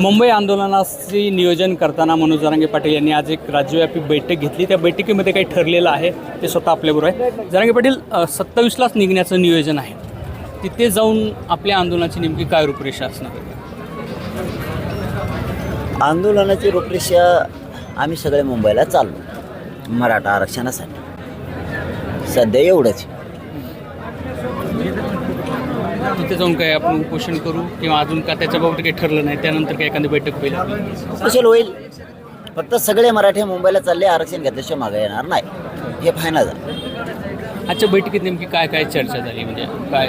मुंबई आंदोलनाचे नियोजन करताना मनोज जरांगे पाटील यांनी आज एक राज्यव्यापी बैठक घेतली. त्या बैठकीमध्ये काही ठरलेलं आहे ते स्वतः आपल्याबरोबर आहे. जरांगे पाटील 27लाच निघण्याचं नियोजन आहे. तिथे जाऊन आपल्या आंदोलनाची नेमकी काय रूपरेषा असणार? आंदोलनाची रूपरेषा आम्ही सगळे मुंबईला चाललो मराठा आरक्षणासाठी. सध्या एवढंच. तिथे जाऊन काय आपण उपोषण करू किंवा अजून का त्याच्याबाबत काही ठरलं नाही, त्यानंतर काय एखादी बैठक होईल? स्पेशल होईल. फक्त सगळे मराठी मुंबईला चालले, आरक्षण घेतल्याशिवाय मागे येणार नाही, हे फायनल झालं. आजच्या बैठकीत नेमकी काय काय चर्चा झाली? म्हणजे काय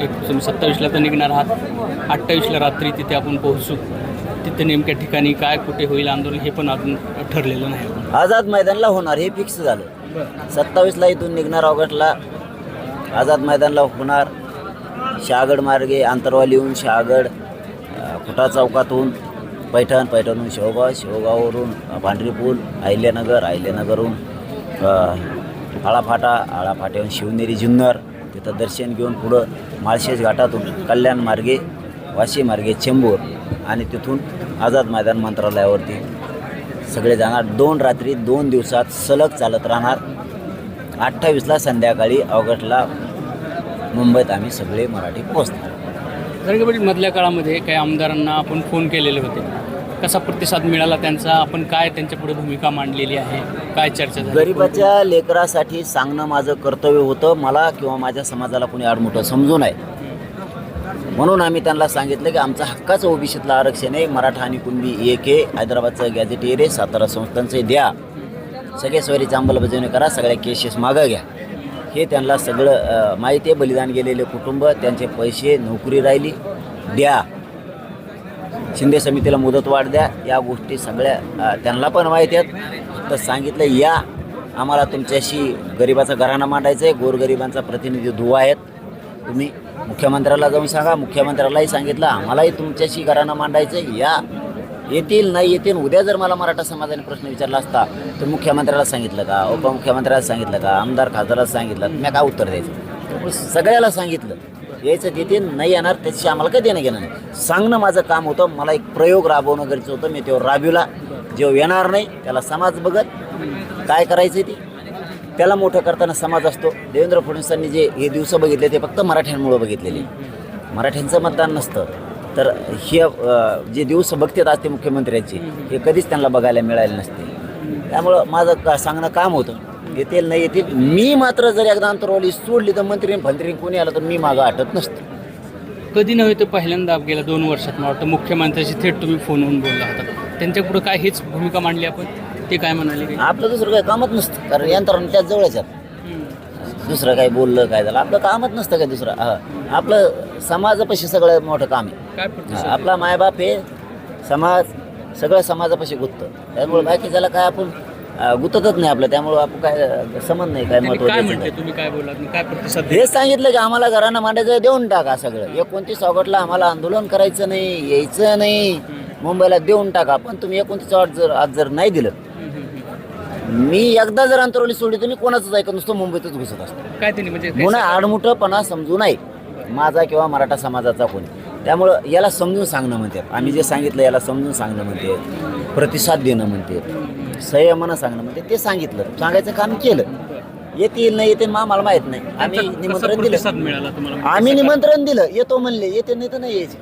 एक तुम्ही 27ला तर निघणार आहात, 28ला रात्री तिथे आपण पोहोचू. तिथे नेमक्या ठिकाणी काय कुठे होईल आंदोलन हे पण अजून ठरलेलं नाही. आझाद मैदानला होणार हे फिक्स झालं. 27ला इथून निघणार, ऑगस्टला आझाद मैदानला होणार. शहागड मार्गे आंतरवाली येऊन शहागड, खुटा चौकातून पैठणहून शेवगाव, शेवगाववरून पांढरी पूल, अहिल्यानगरहून आळाफाट्याहून शिवनेरी जुन्नर, तिथं दर्शन घेऊन पुढं माळशेज घाटातून कल्याण मार्गे, वाशी मार्गे चेंबूर आणि तिथून आझाद मैदान मंत्रालयावरती सगळे जाणार. 2 रात्री 2 दिवसात सलग चालत राहणार. 28ला संध्याकाळी ऑगस्टला मुंबईत आम्ही सगळे मराठी पोहोचणार. जरांगे पाटील, मधल्या काळामध्ये काही आमदारांना आपण फोन केलेले होते, कसा प्रतिसाद मिळाला त्यांचा? आपण काय त्यांच्यापुढे भूमिका मांडलेली आहे, काय चर्चा झाली? गरिबाच्या लेकरासाठी सांगणं माझं कर्तव्य होतं. मला किंवा माझ्या समाजाला कोणी आडमुठं समजू नये म्हणून आम्ही त्यांना सांगितलं की आमचा हक्काचं ओबीसीतलं आरक्षण आहे. मराठा आणि कुणबी एक आहे. हैदराबादचं गॅझेटियर आहे. सातारा संस्थांचं द्या. सगळे सोयरीची अंमलबजावणी करा. सगळ्या केसेस मागं घ्या. हे त्यांना सगळं माहिती आहे. बलिदान गेलेले कुटुंब, त्यांचे पैसे, नोकरी राहिली द्या. शिंदे समितीला मुदतवाढ द्या. या गोष्टी सगळ्या त्यांना पण माहिती आहेत. तर सांगितलं या आम्हाला तुमच्याशी गरिबाचा घराणा मांडायचं आहे. गोरगरिबांचा प्रतिनिधी दुवा आहेत. तुम्ही मुख्यमंत्र्याला जाऊन सांगा. मुख्यमंत्र्यालाही सांगितलं आम्हालाही तुमच्याशी घराणा मांडायचं आहे. या येतील नाही येतील. उद्या जर मला मराठा समाजाने प्रश्न विचारला असता तर मुख्यमंत्र्याला सांगितलं का, उपमुख्यमंत्र्याला सांगितलं का, आमदार खासदाराला सांगितलं, मी काय उत्तर द्यायचं? सगळ्याला सांगितलं यायचं येतील नाही येणार त्याच्याशी आम्हाला काही देणं घेणं नाही. सांगणं माझं काम होतं. मला एक प्रयोग राबवणं गरजेचं होतं. मी तेव्हा राबविला. जेव्हा येणार नाही त्याला समाज बघत काय करायचं ते त्याला मोठं करताना समाज असतो. देवेंद्र फडणवीसांनी जे हे दिवस बघितले ते फक्त मराठ्यांमुळं बघितलेले. मराठ्यांचं मतदान नसतं तर हे जे दिवस बघतात आज ते मुख्यमंत्र्यांचे हे कधीच त्यांना बघायला मिळाले नसते. त्यामुळं माझं सांगणं काम होतं. येतील नाही येतील. मी मात्र जर एकदा अंतरवाली सोडली तर मंत्री कोणी आलं तर मी मागं हटत नसतं. कधी नव्हे तर पहिल्यांदा गेल्या 2 वर्षात मला वाटतं मुख्यमंत्र्याशी थेट तुम्ही फोनवरून बोलला होता. त्यांच्यापुढं काय हेच भूमिका मांडली आपण? ते काय म्हणाले? आपलं दुसरं काही कामच नसतं. कारण यंत्रणा त्याच जवळच्यात. दुसरं काय बोललं काय झालं आपलं कामच नसतं काय दुसरं. आपलं समाजापाशी सगळं मोठं काम आहे. आपला मायबाप हे समाज सगळं समाजापाशी गुंततं. त्यामुळे बाकीच्याला काय आपण गुंततच नाही आपलं. त्यामुळे आपण काय समज नाही काय महत्त्वाचं. तुम्ही काय बोललात, काय प्रतिसाद? हेच सांगितलं की आम्हाला घरानं मांडायचं देऊन टाका. सगळं 29 ऑगस्टला आम्हाला आंदोलन करायचं नाही, यायचं नाही, मुंबईला देऊन टाका. पण तुम्ही 29 ऑगस्ट आज जर नाही दिलं, मी एकदा जर अंतरवली सोडली तर मी कोणाचंच ऐकत नसतो, मुंबईतच घुसत असतो. काय त्यांनी म्हणजे म्हणून आडमुठंपणा समजू नये माझा किंवा मराठा समाजाचा कोणी. त्यामुळं याला समजून सांगणं म्हणते. आम्ही जे सांगितलं याला समजून सांगणं म्हणते, प्रतिसाद देणं म्हणते, संयमानं सांगणं म्हणते. ते सांगितलं, सांगायचं काम केलं. येतील नाही येतील मला माहीत नाही. आम्ही निमंत्रण दिलं. आम्ही निमंत्रण दिलं. येतो म्हणले, येते नाही तर नाही यायचे.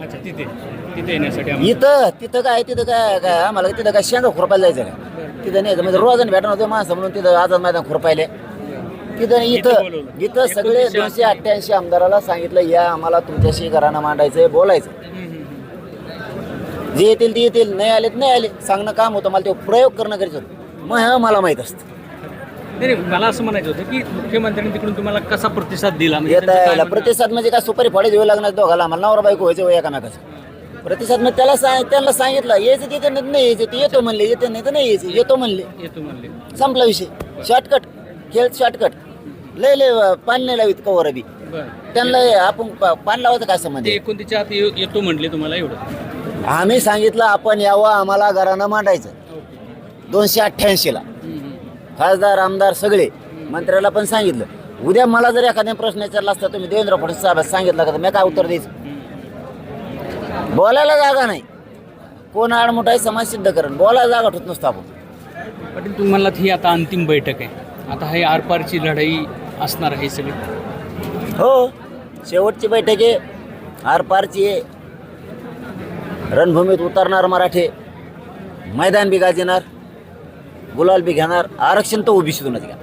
तिथं काय आम्हाला तिथं काय शेंगा खुरपायला जायचं का? तिथं नाही म्हणजे रोजाने भेटणार होते माणसं म्हणून तिथं आझाद मैदान खुरपायले. तिथं इथं सगळे 288 आमदाराला सांगितलं या आम्हाला तुमच्याशी घराणं मांडायचं बोलायचं. जे येतील ते येतील, नाही आले नाही आले. सांगणं काम होतं. मला तो प्रयोग करणं गरजेचं होतं. मग मला माहीत असतं. नाही मला असं म्हणायचं होतं की मुख्यमंत्र्यांनी तिकडून तुम्हाला कसा प्रतिसाद दिला? येता प्रतिसाद म्हणजे काय सुपारी फळे देऊ लागणार दोघाला. मला नवरा बायको व्हायचं एकामेकाचं. प्रतिसाद मग त्यांना सांगितलं यायचं तिथे नाही यायचं ते येतो म्हणले, येते नाही तर नाही यायचं, येतो म्हणले संपला विषय. शॉर्टकट खेळ, शॉर्टकट. लय पाणी नाही लावित कवर बी त्यांना. आपण पाणी लावायचं काय संबंध? 29 आत येतो म्हणले तुम्हाला एवढं? आम्ही सांगितलं आपण यावं, आम्हाला घरानं मांडायचं. 288ला खासदार आमदार सगळे मंत्र्याला पण सांगितलं. उद्या मला जर एखाद्या प्रश्न विचारला असता तुम्ही देवेंद्र फडणवीस साहेब सांगितलं का तर मी काय उत्तर द्यायचं? बोलायला जागा नाही. कोण आडमोठा आहे समाज सिद्ध करण, बोलायला जागा ठेवत नसतो आपण. पाटील तुम्ही म्हणलात ही आता अंतिम बैठक आहे, आता ही आरपारची लढाई असणार आहे सगळी. हो, शेवटची बैठक आहे, आरपारची आहे. रणभूमीत उतरणार मराठे, मैदान बी गाजणार, गुलाल बी घेणार. आरक्षण तर ओबीसीतूनच घ्या.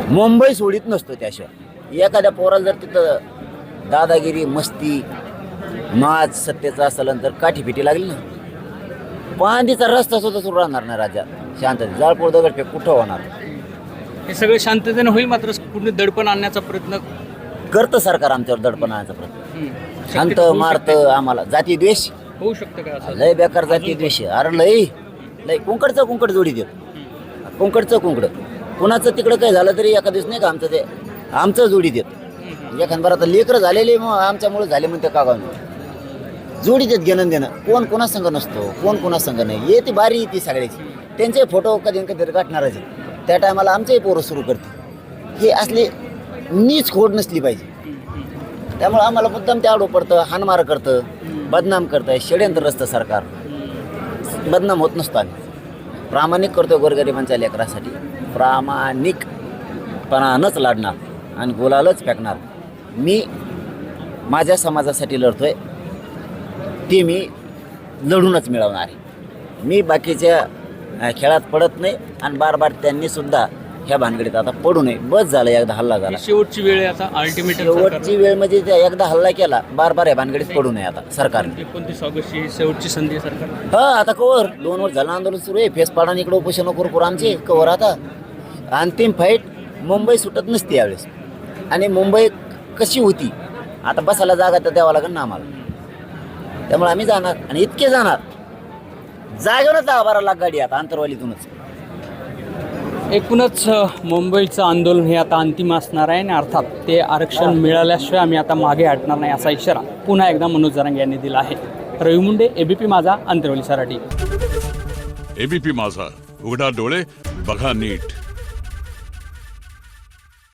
मुंबई सोडित नसतो त्याशिवाय. एखाद्या पोराला जर तिथं दादागिरी, मस्ती, नाच सत्तेचा असेल तर काठीपिटी लागली ना, पांदीचा रस्ता सुद्धा सुरू राहणार नाही राज्यात. शांतते जाळपोळ दगडफेक कुठं होणार. हे सगळं शांततेनं होईल, मात्र कुठे दडपण आणण्याचा प्रयत्न करतं सरकार आमच्यावर दडपण आणण्याचा प्रयत्न. शांत शक्यतो होऊ मारतं आम्हाला. जाती द्वेष होऊ शकतं का असं? लय बेकार जाती द्वेष आहे. अरे लय लय कुंकडचं कुंकड जोडी देत. कुंकडचं कुंकड कुणाचं तिकडं काय झालं तरी एका दिवस नाही का आमचं ते आमचं जोडी देत. एखाद बरं आता लेकरं झालेले मग आमच्यामुळे झाले म्हणते का जोडी देत. घेणं देणं कोण कोणा संघ नसतो, कोण कोणा संघ नाही. येते बारी येते सगळ्याची. त्यांचे फोटो कधी ना कधी गाठणारच आहे. त्या टायमाला आमचेही पोरं सुरू करते. हे असले नीच खोड नसली पाहिजे. त्यामुळे आम्हाला मुद्दाम ते आडू पडतं, हानमार करतं, बदनाम करतं. षड्यंत्र रस्तं सरकार. बदनाम होत नसतो आम्ही. प्रामाणिक करतो गोरगरिबांच्या लेकरासाठी. प्रामाणिकपणानंच लढणार आणि गुलालच फेकणार. मी माझ्या समाजासाठी लढतोय, ते मी लढूनच मिळवणार आहे. मी बाकीच्या खेळात पडत नाही आणि बार बार त्यांनी सुद्धा ह्या भानगडीत आता पडू नये. बस झालं, एकदा हल्ला झाला. शेवटची वेळ आहे आता अल्टिमेट. शेवटची वेळ म्हणजे त्या एकदा हल्ला केला, बार बार या भानगडीत पडू नये आता सरकारने. 29 ऑगस्टची शेवटची संधी आहे सरकार. हा, आता कवर 2 वर्ष झालं आंदोलन सुरू आहे. फेस पाडा इकडे उपोषण करू आमचे कवर. आता अंतिम फाईट. मुंबई सुटत नसते यावेळेस. आणि मुंबई कशी होती आता बसायला जागा तर द्यावा लागेल ना आम्हाला. त्यामुळे आम्ही जाणार आणि इतके जाणार. जागेवरच 10-12 लाख गाडी आता आंतरवालीतूनच. एकूणच मुंबईचं आंदोलन हे आता अंतिम असणार आहे आणि अर्थात ते आरक्षण मिळाल्याशिवाय आम्ही आता मागे हटणार नाही असा इशारा पुन्हा एकदा मनोज जरांगे यांनी दिला आहे. रवी मुंडे, एबीपी माझा, अंतरवली सराटी. एबीपी माझा, उघडा डोळे बघा नीट.